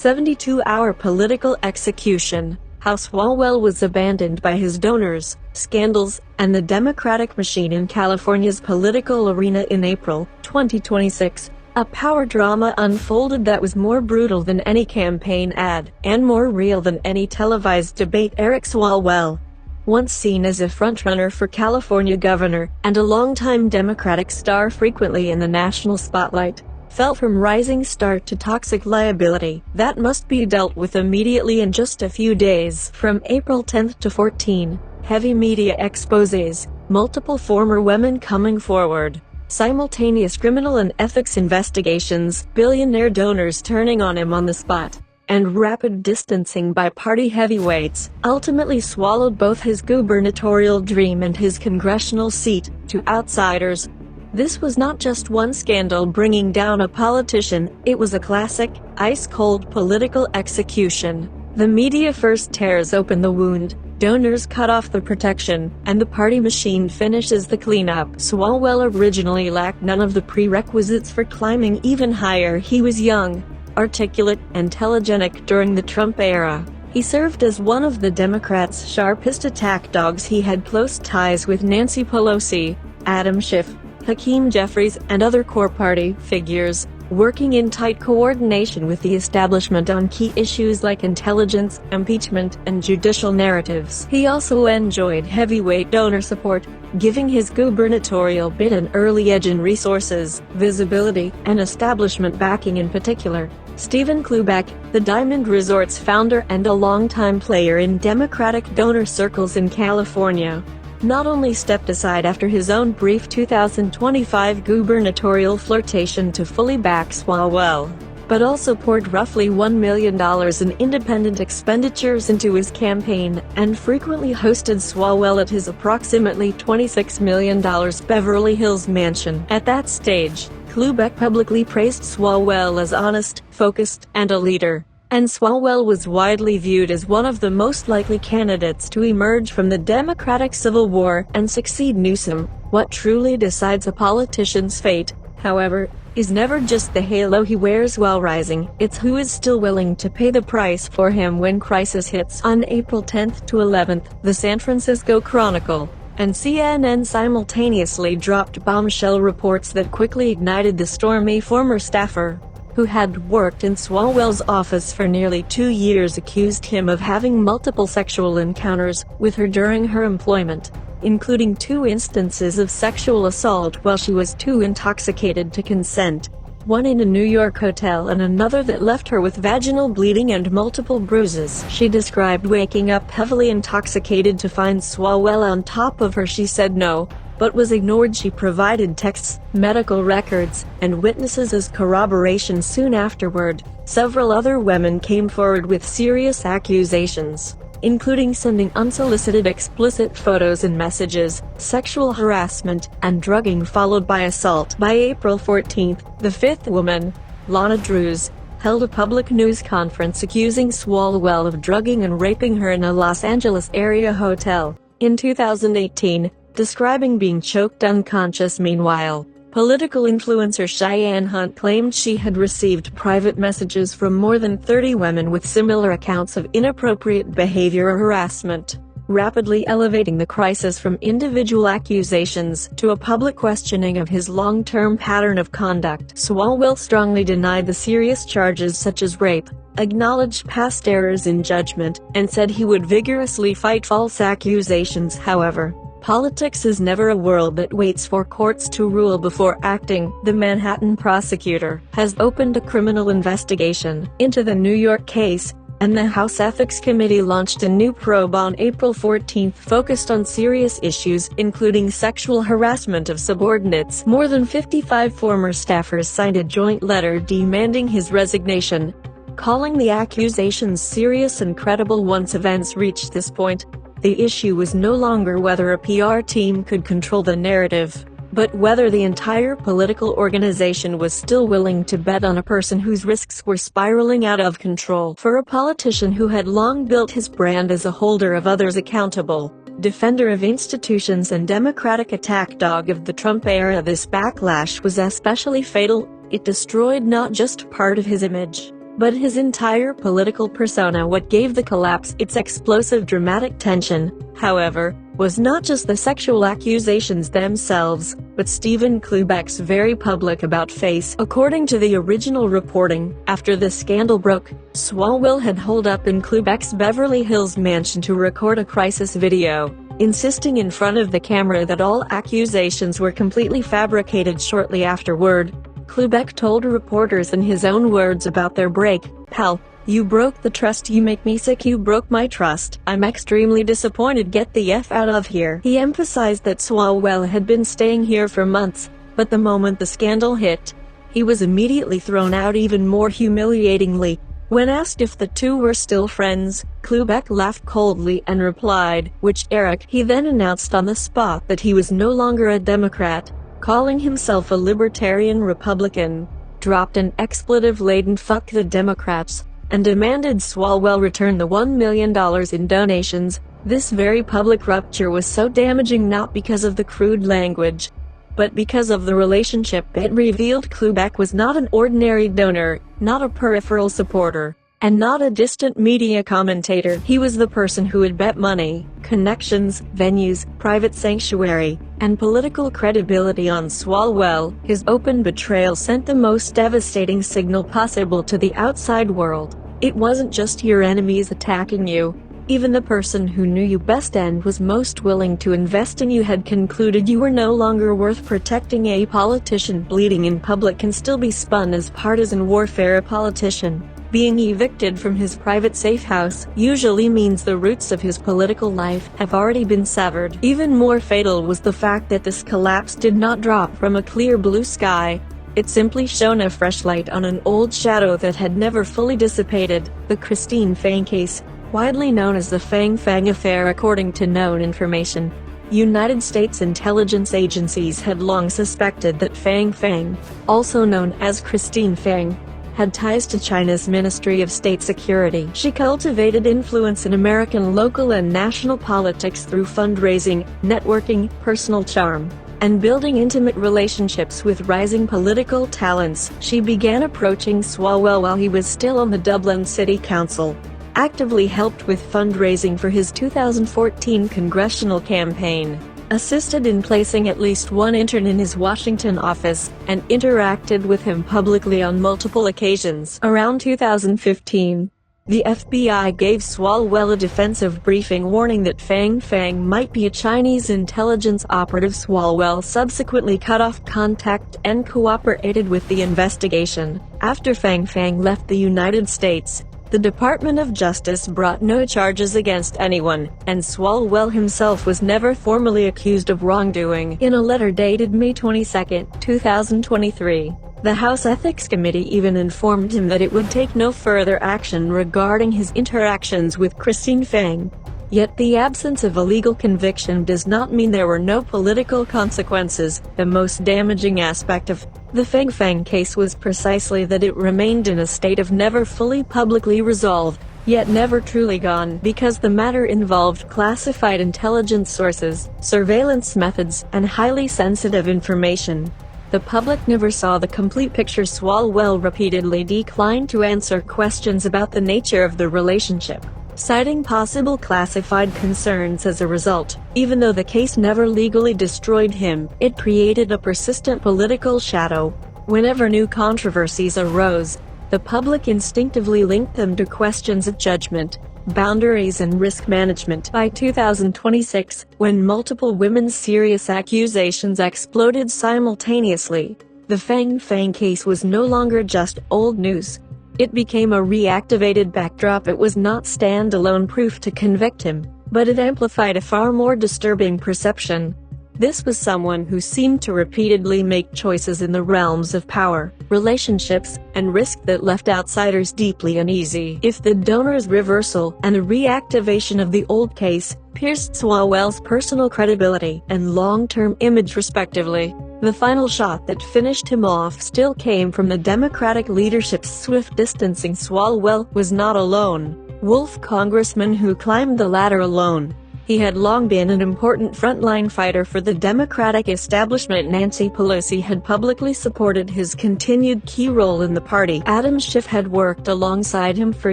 72-hour political execution. How Swalwell was abandoned by his donors, scandals, and the Democratic machine in California's political arena in April 2026. A power drama unfolded that was more brutal than any campaign ad, and more real than any televised debate. Eric Swalwell, once seen as a frontrunner for California governor, and a longtime Democratic star frequently in the national spotlight, fell from rising star to toxic liability that must be dealt with immediately in just a few days. From April 10 to 14, heavy media exposés, multiple former women coming forward, simultaneous criminal and ethics investigations, billionaire donors turning on him on the spot, and rapid distancing by party heavyweights, ultimately swallowed both his gubernatorial dream and his congressional seat to outsiders. This was not just one scandal bringing down a politician, it was a classic, ice-cold political execution. The media first tears open the wound, donors cut off the protection, and the party machine finishes the cleanup. Swalwell originally lacked none of the prerequisites for climbing even higher. He was young, articulate, and telegenic during the Trump era. He served as one of the Democrats' sharpest attack dogs. He had close ties with Nancy Pelosi, Adam Schiff, Hakeem Jeffries, and other core party figures, working in tight coordination with the establishment on key issues like intelligence, impeachment, and judicial narratives. He also enjoyed heavyweight donor support, giving his gubernatorial bid an early edge in resources, visibility, and establishment backing. In particular, Stephen Klubeck, the Diamond Resorts founder and a longtime player in Democratic donor circles in California, not only stepped aside after his own brief 2025 gubernatorial flirtation to fully back Swalwell, but also poured roughly $1 million in independent expenditures into his campaign, and frequently hosted Swalwell at his approximately $26 million Beverly Hills mansion. At that stage, Klubeck publicly praised Swalwell as honest, focused, and a leader, and Swalwell was widely viewed as one of the most likely candidates to emerge from the Democratic Civil War and succeed Newsom. What truly decides a politician's fate, however, is never just the halo he wears while rising, it's who is still willing to pay the price for him when crisis hits. On April 10 to 11, the San Francisco Chronicle and CNN simultaneously dropped bombshell reports that quickly ignited the storm. A former staffer who had worked in Swalwell's office for nearly 2 years accused him of having multiple sexual encounters with her during her employment, including 2 instances of sexual assault while she was too intoxicated to consent, one in a New York hotel and another that left her with vaginal bleeding and multiple bruises. She described waking up heavily intoxicated to find Swalwell on top of her. She said no, but was ignored. She provided texts, medical records, and witnesses as corroboration. Soon afterward, several other women came forward with serious accusations, including sending unsolicited explicit photos and messages, sexual harassment, and drugging followed by assault. By April 14, the 5th woman, Lana Drews, held a public news conference accusing Swalwell of drugging and raping her in a Los Angeles area hotel. In 2018, describing being choked unconscious. Meanwhile, political influencer Cheyenne Hunt claimed she had received private messages from more than 30 women with similar accounts of inappropriate behavior or harassment, rapidly elevating the crisis from individual accusations to a public questioning of his long-term pattern of conduct. Swalwell strongly denied the serious charges such as rape, acknowledged past errors in judgment, and said he would vigorously fight false accusations. However, politics is never a world that waits for courts to rule before acting. The Manhattan prosecutor has opened a criminal investigation into the New York case, and the House Ethics Committee launched a new probe on April 14 focused on serious issues, including sexual harassment of subordinates. More than 55 former staffers signed a joint letter demanding his resignation, calling the accusations serious and credible. Once events reached this point, the issue was no longer whether a PR team could control the narrative, but whether the entire political organization was still willing to bet on a person whose risks were spiraling out of control. For a politician who had long built his brand as a holder of others accountable, defender of institutions and Democratic attack dog of the Trump era, this backlash was especially fatal. It destroyed not just part of his image, But his entire political persona, what gave the collapse its explosive dramatic tension, however, was not just the sexual accusations themselves, but Stephen Klubeck's very public about-face. According to the original reporting, after the scandal broke, Swalwell had holed up in Klubeck's Beverly Hills mansion to record a crisis video, insisting in front of the camera that all accusations were completely fabricated. Shortly afterward, Klubeck told reporters in his own words about their break, "Pal, you broke the trust, you make me sick, you broke my trust, I'm extremely disappointed, get the F out of here." He emphasized that Swalwell had been staying here for months, but the moment the scandal hit, he was immediately thrown out even more humiliatingly. When asked if the two were still friends, Klubeck laughed coldly and replied, "Which Eric?" He then announced on the spot that he was no longer a Democrat, calling himself a libertarian Republican, dropped an expletive-laden "fuck the Democrats," and demanded Swalwell return the $1 million in donations. This very public rupture was so damaging not because of the crude language, but because of the relationship it revealed. Klubeck was not an ordinary donor, not a peripheral supporter, and not a distant media commentator. He was the person who had bet money, connections, venues, private sanctuary, and political credibility on Swalwell. His open betrayal sent the most devastating signal possible to the outside world. It wasn't just your enemies attacking you. Even the person who knew you best and was most willing to invest in you had concluded you were no longer worth protecting. A politician bleeding in public can still be spun as partisan warfare. A politician being evicted from his private safe house usually means the roots of his political life have already been severed. Even more fatal was the fact that this collapse did not drop from a clear blue sky. It simply shone a fresh light on an old shadow that had never fully dissipated, the Christine Fang case, widely known as the Fang Fang affair. According to known information, United States intelligence agencies had long suspected that Fang Fang, also known as Christine Fang, had ties to China's Ministry of State Security. She cultivated influence in American local and national politics through fundraising, networking, personal charm, and building intimate relationships with rising political talents. She began approaching Swalwell while he was still on the Dublin City Council, actively helped with fundraising for his 2014 congressional campaign, assisted in placing at least one intern in his Washington office, and interacted with him publicly on multiple occasions. Around 2015, the FBI gave Swalwell a defensive briefing warning that Fang Fang might be a Chinese intelligence operative. Swalwell subsequently cut off contact and cooperated with the investigation. After Fang Fang left the United States, the Department of Justice brought no charges against anyone, and Swalwell himself was never formally accused of wrongdoing. In a letter dated May 22, 2023, the House Ethics Committee even informed him that it would take no further action regarding his interactions with Christine Fang. Yet the absence of a legal conviction does not mean there were no political consequences. The most damaging aspect of the Fang Fang case was precisely that it remained in a state of never fully publicly resolved, yet never truly gone, because the matter involved classified intelligence sources, surveillance methods, and highly sensitive information. The public never saw the complete picture. Swalwell repeatedly declined to answer questions about the nature of the relationship, citing possible classified concerns as a result. Even though the case never legally destroyed him, it created a persistent political shadow. Whenever new controversies arose, the public instinctively linked them to questions of judgment, boundaries, and risk management. By 2026, when multiple women's serious accusations exploded simultaneously, the Fang Fang case was no longer just old news. It became a reactivated backdrop. It was not standalone proof to convict him, but it amplified a far more disturbing perception. This was someone who seemed to repeatedly make choices in the realms of power, relationships, and risk that left outsiders deeply uneasy. If the donor's reversal and the reactivation of the old case pierced Swalwell's personal credibility and long-term image respectively, the final shot that finished him off still came from the Democratic leadership's swift distancing. Swalwell was not alone. Wolf congressman who climbed the ladder alone. He had long been an important frontline fighter for the Democratic establishment. Nancy Pelosi had publicly supported his continued key role in the party. Adam Schiff had worked alongside him for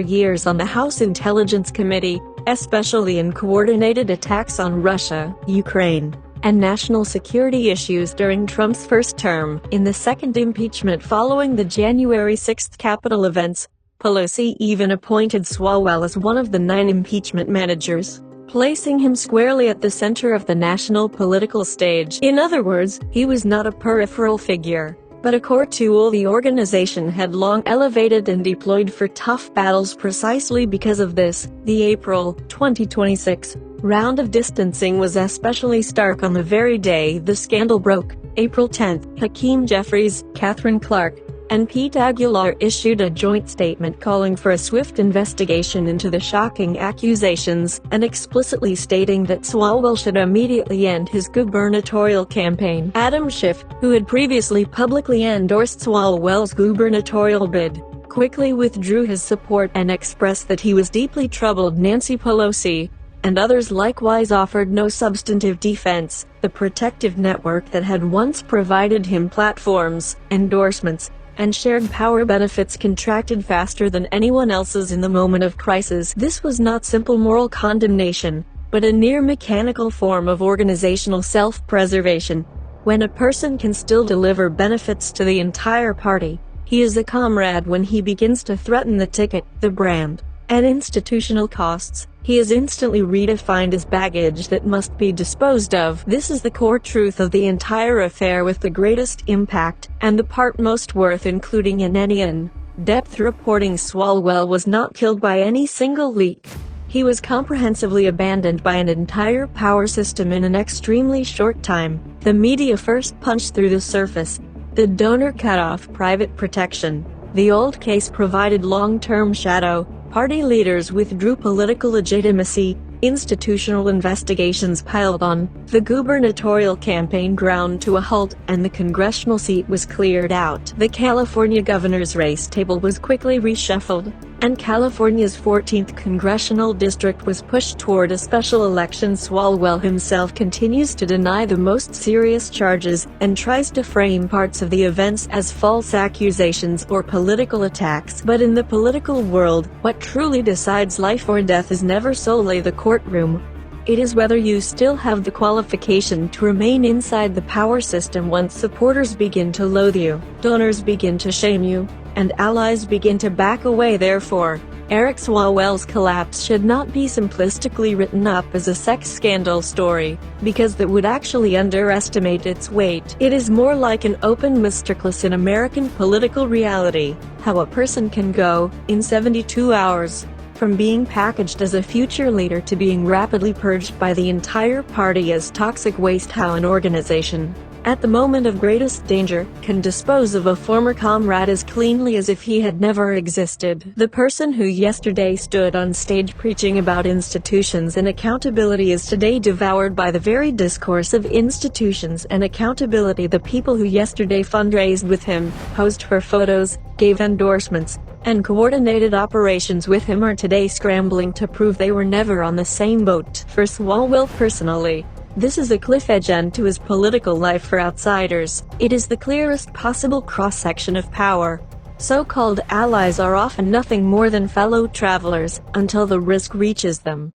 years on the House Intelligence Committee, especially in coordinated attacks on Russia, Ukraine, and national security issues during Trump's first term. In the second impeachment following the January 6 Capitol events, Pelosi even appointed Swalwell as one of the 9 impeachment managers, placing him squarely at the center of the national political stage. In other words, he was not a peripheral figure, but a core tool the organization had long elevated and deployed for tough battles. Precisely because of this, the April 2026 round of distancing was especially stark on the very day the scandal broke. April 10, Hakeem Jeffries, Catherine Clark, and Pete Aguilar issued a joint statement calling for a swift investigation into the shocking accusations, and explicitly stating that Swalwell should immediately end his gubernatorial campaign. Adam Schiff, who had previously publicly endorsed Swalwell's gubernatorial bid, quickly withdrew his support and expressed that he was deeply troubled. Nancy Pelosi and others likewise offered no substantive defense. The protective network that had once provided him platforms, endorsements, and shared power benefits contracted faster than anyone else's in the moment of crisis. This was not simple moral condemnation, but a near mechanical form of organizational self-preservation. When a person can still deliver benefits to the entire party, he is a comrade. When he begins to threaten the ticket, the brand, and institutional costs, he is instantly redefined as baggage that must be disposed of. This is the core truth of the entire affair, with the greatest impact, and the part most worth including in any in-depth reporting. Swalwell was not killed by any single leak. He was comprehensively abandoned by an entire power system in an extremely short time. The media first punched through the surface. The donor cut off private protection. The old case provided long-term shadow. Party leaders withdrew political legitimacy. Institutional investigations piled on. The gubernatorial campaign ground to a halt, and the congressional seat was cleared out. The California governor's race table was quickly reshuffled, and California's 14th congressional district was pushed toward a special election. Swalwell himself continues to deny the most serious charges, and tries to frame parts of the events as false accusations or political attacks. But in the political world, what truly decides life or death is never solely the courtroom. It is whether you still have the qualification to remain inside the power system once supporters begin to loathe you, donors begin to shame you, and allies begin to back away. Therefore, Eric Swalwell's collapse should not be simplistically written up as a sex scandal story, because that would actually underestimate its weight. It is more like an open masterclass in American political reality, how a person can go, in 72 hours, from being packaged as a future leader to being rapidly purged by the entire party as toxic waste. How an organization, at the moment of greatest danger, can dispose of a former comrade as cleanly as if he had never existed. The person who yesterday stood on stage preaching about institutions and accountability is today devoured by the very discourse of institutions and accountability. The people who yesterday fundraised with him, posed for photos, gave endorsements, and coordinated operations with him are today scrambling to prove they were never on the same boat. For Swalwell personally, this is a cliff edge end to his political life. For outsiders, it is the clearest possible cross-section of power. So-called allies are often nothing more than fellow travelers, until the risk reaches them.